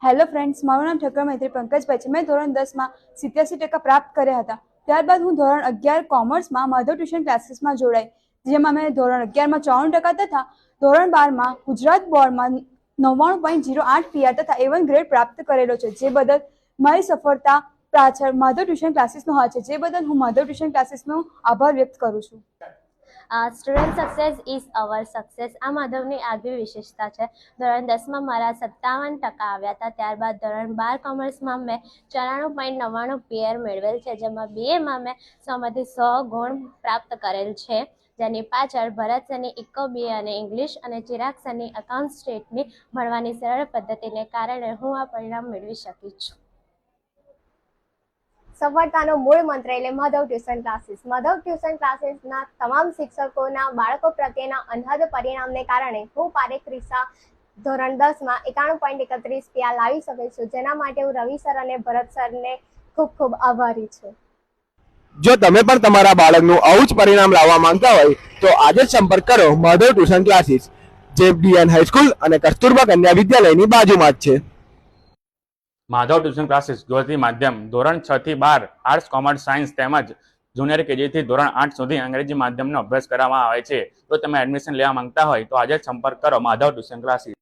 Hello friends, મારું નામ ઠક્કર મૈત્રી પંકજભાઈ છે. મેં ધોરણ 10માં 87% પ્રાપ્ત કર્યા હતા. ત્યારબાદ હું ધોરણ 11 કોમર્સમાં માધવ ટ્યુશન ક્લાસીસમાં જોડાઈ, જેમાં મેં ધોરણ 11માં 94% તથા ધોરણ 12માં ગુજરાત બોર્ડમાં 99.08 PR તથા A1 ગ્રેડ પ્રાપ્ત કરેલો છે. જે બદલ મારી સફળતા પાછળ માધવ ટ્યુશન ક્લાસીસનો હાથ છે, જે બદલ હું માધવ ટ્યુશન ક્લાસીસનો આભાર વ્યક્ત કરું છું. Student success is our success આ માધવની આગવી વિશેષતા છે. ધોરણ 10માં મારા 57% આવ્યા હતા. ત્યારબાદ ધોરણ 12 કોમર્સમાં મેં 94.99 PR મેળવેલ છે, જેમાં BAમાં મેં 100માંથી 100 ગુણ પ્રાપ્ત કરેલ છે. જેની પાછળ ભરત સરની ઇકો BA અને ઇંગ્લિશ અને ચિરાગ સરની અકાઉન્ટ સ્ટેટની ભણવાની સરળ પદ્ધતિને કારણે હું આ પરિણામ મેળવી શકી છું. સફળતાનો મૂળ મંત્ર એટલે Madhav tuition classes. Madhav tuition ક્લાસીસના તમામ શિક્ષકોના બાળકો પ્રત્યેના અનહદ પરિણામને કારણે હું પારેખ રીસા ધોરણ 10માં 91.31 PR લાવી શકી છું, જેના માટે હું રવિ સર અને ભરત સરને ખૂબ ખૂબ આભારી છું. જો તમે પણ તમારા બાળકનું આવું જ પરિણામ લાવવા માંગતા હોય તો આજે જ સંપર્ક કરો માધવ ટ્યુશન ક્લાસીસ, જે DN હાઈસ્કૂલ અને કસ્તુરબા કન્યા વિદ્યાલયની બાજુમાં જ છે. માધવ ટ્યુશન ક્લાસીસ ગુજરાતી માધ્યમ ધોરણ 6 થી 12 આર્ટ્સ, કોમર્સ, સાયન્સ તેમજ જુનિયર KG થી ધોરણ 8 સુધી અંગ્રેજી માધ્યમનો અભ્યાસ કરવામાં આવે છે. જો તમે એડમિશન લેવા માંગતા હોય તો આજે જ સંપર્ક કરો માધવ ટ્યુશન ક્લાસીસ.